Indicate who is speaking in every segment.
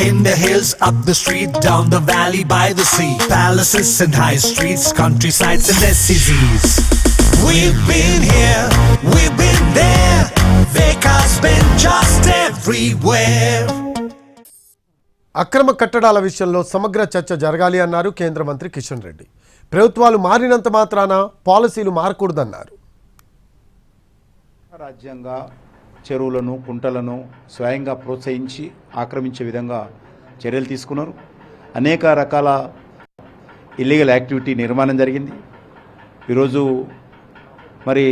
Speaker 1: In the hills, up the street, down the valley, by the sea, palaces and high streets, countrysides and SCZs. We've been here, we've been there, Vekas been just everywhere.
Speaker 2: అక్రమ కట్టడాల విషయంలో సమగ్ర చర్చ జరగాలి అన్నారు కేంద్ర మంత్రి కిషన్ రెడ్డి. ప్రభుత్వాలు మారినంత మాత్రాన పాలసీలు మారకూడదన్నారు.
Speaker 3: రాజ్యంగా చెరువులను కుంటలను స్వయంగా ప్రోత్సహించి ఆక్రమించే విధంగా చర్యలు తీసుకున్నారు. అనేక రకాల ఇల్లీగల్ యాక్టివిటీ నిర్మాణం జరిగింది. ఈరోజు మరి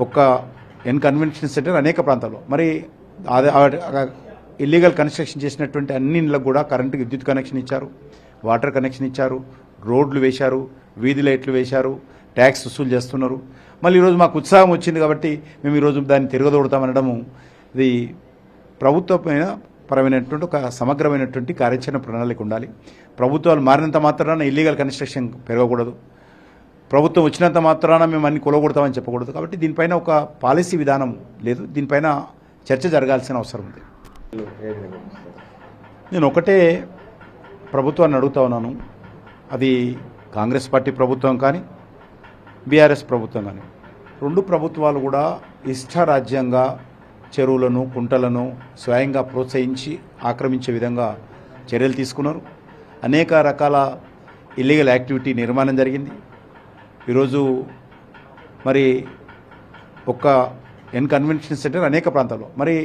Speaker 3: ఒక కన్వెన్షన్ సెంటర్ అనేక ప్రాంతాల్లో మరి ఇల్లీగల్ కన్స్ట్రక్షన్ చేసినటువంటి అన్ని ఇళ్ళకు కూడా కరెంటు విద్యుత్ కనెక్షన్ ఇచ్చారు, వాటర్ కనెక్షన్ ఇచ్చారు, రోడ్లు వేశారు, వీధి లైట్లు వేశారు, ట్యాక్స్ వసూలు చేస్తున్నారు. మళ్ళీ ఈరోజు మాకు ఉత్సాహం వచ్చింది కాబట్టి మేము ఈరోజు దాన్ని తిరగదోడతామనడము ఇది పరమైనటువంటి ఒక సమగ్రమైనటువంటి కార్యాచరణ ప్రణాళిక ఉండాలి. ప్రభుత్వాలు మారినంత మాత్రాన ఇల్లీగల్ కన్స్ట్రక్షన్ పెరగకూడదు. ప్రభుత్వం వచ్చినంత మాత్రాన మేము అన్ని కొలగొడతామని చెప్పకూడదు. కాబట్టి దీనిపైన ఒక పాలసీ విధానం లేదు. దీనిపైన చర్చ జరగాల్సిన అవసరం ఉంది. నేను ఒకటే ప్రభుత్వాన్ని అడుగుతా ఉన్నాను, అది కాంగ్రెస్ పార్టీ ప్రభుత్వం కానీ బీఆర్ఎస్ ప్రభుత్వం కానీ, రెండు ప్రభుత్వాలు కూడా ఇష్టారాజ్యంగా చెరువులను కుంటలను స్వయంగా ప్రోత్సహించి ఆక్రమించే విధంగా చర్యలు తీసుకున్నారు. అనేక రకాల ఇల్లీగల్ యాక్టివిటీ నిర్మాణం జరిగింది. ఈరోజు మరి ఒక కన్వెన్షన్ సెంటర్ అనేక ప్రాంతాల్లో మరి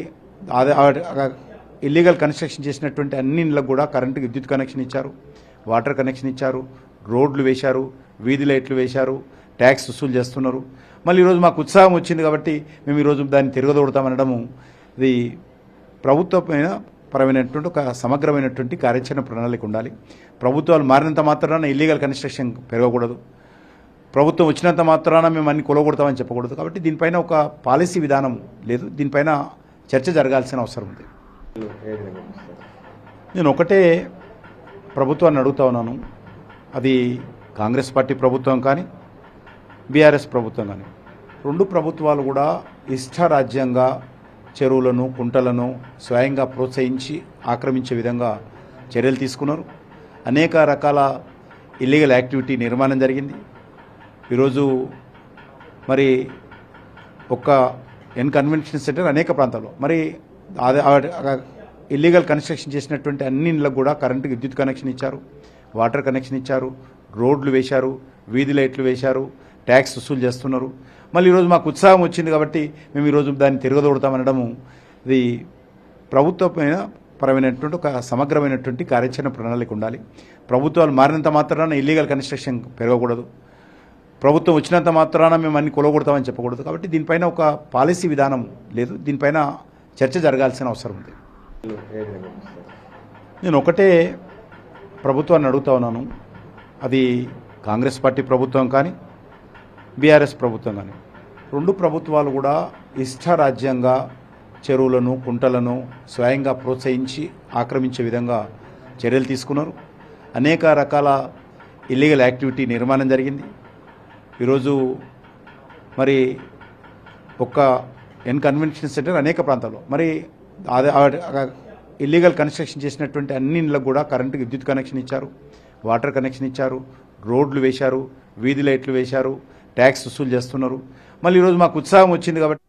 Speaker 3: ఇల్లీగల్ కన్స్ట్రక్షన్ చేసినటువంటి అన్ని ఇళ్ళకు కూడా కరెంటు విద్యుత్ కనెక్షన్ ఇచ్చారు, వాటర్ కనెక్షన్ ఇచ్చారు, రోడ్లు వేశారు, వీధి లైట్లు వేశారు, ట్యాక్స్ వసూలు చేస్తున్నారు. మళ్ళీ ఈరోజు మాకు ఉత్సాహం వచ్చింది కాబట్టి మేము ఈరోజు దాన్ని తిరగదోడతామనడము ఇది పరమైనటువంటి ఒక సమగ్రమైనటువంటి కార్యాచరణ ప్రణాళిక ఉండాలి. ప్రభుత్వాలు మారినంత మాత్రాన ఇల్లీగల్ కన్స్ట్రక్షన్ పెరగకూడదు. ప్రభుత్వం వచ్చినంత మాత్రాన మేము అన్ని కొలగొడతామని చెప్పకూడదు. కాబట్టి దీనిపైన ఒక పాలసీ విధానం లేదు. దీనిపైన చర్చ జరగాల్సిన అవసరం ఉంది. నేను ఒకటే ప్రభుత్వాన్ని అడుగుతా ఉన్నాను, అది కాంగ్రెస్ పార్టీ ప్రభుత్వం కానీ బీఆర్ఎస్ ప్రభుత్వం కానీ, రెండు ప్రభుత్వాలు కూడా ఇష్టారాజ్యంగా చెరువులను కుంటలను స్వయంగా ప్రోత్సహించి ఆక్రమించే విధంగా చర్యలు తీసుకున్నారు. అనేక రకాల ఇల్లీగల్ యాక్టివిటీ నిర్మాణం జరిగింది. ఈరోజు మరి ఒక కన్వెన్షన్ సెంటర్ అనేక ప్రాంతాల్లో మరి ఇల్లీగల్ కన్స్ట్రక్షన్ చేసినటువంటి అన్ని ఇళ్ళకు కూడా కరెంటు విద్యుత్ కనెక్షన్ ఇచ్చారు, వాటర్ కనెక్షన్ ఇచ్చారు, రోడ్లు వేశారు, వీధి లైట్లు వేశారు, ట్యాక్స్ వసూలు చేస్తున్నారు. మళ్ళీ ఈరోజు మాకు ఉత్సాహం వచ్చింది కాబట్టి మేము ఈరోజు దాన్ని తిరగదోడతామనడము ఇది పరమైనటువంటి ఒక సమగ్రమైనటువంటి కార్యాచరణ ప్రణాళిక ఉండాలి. ప్రభుత్వాలు మారినంత మాత్రాన ఇల్లీగల్ కన్స్ట్రక్షన్ పెరగకూడదు. ప్రభుత్వం వచ్చినంత మాత్రాన మేము అన్ని కొలగొడతామని చెప్పకూడదు. కాబట్టి దీనిపైన ఒక పాలసీ విధానం లేదు. దీనిపైన చర్చ జరగాల్సిన అవసరం ఉంది. నేను ఒకటే ప్రభుత్వాన్ని అడుగుతా ఉన్నాను, అది కాంగ్రెస్ పార్టీ ప్రభుత్వం కానీ బీఆర్ఎస్ ప్రభుత్వం కానీ, రెండు ప్రభుత్వాలు కూడా ఇష్టారాజ్యంగా చెరువులను కుంటలను స్వయంగా ప్రోత్సహించి ఆక్రమించే విధంగా చర్యలు తీసుకున్నారు. అనేక రకాల ఇల్లీగల్ యాక్టివిటీ నిర్మాణం జరిగింది. ఈరోజు మరి ఒక కన్వెన్షన్ సెంటర్ అనేక ప్రాంతాల్లో మరి ఇల్లీగల్ కన్స్ట్రక్షన్ చేసినటువంటి అన్ని ఇళ్ళకు కూడా కరెంటు విద్యుత్ కనెక్షన్ ఇచ్చారు, వాటర్ కనెక్షన్ ఇచ్చారు, రోడ్లు వేశారు, వీధి లైట్లు వేశారు, ట్యాక్స్ వసూలు చేస్తున్నారు. మళ్ళీ ఈరోజు మాకు ఉత్సాహం వచ్చింది కాబట్టి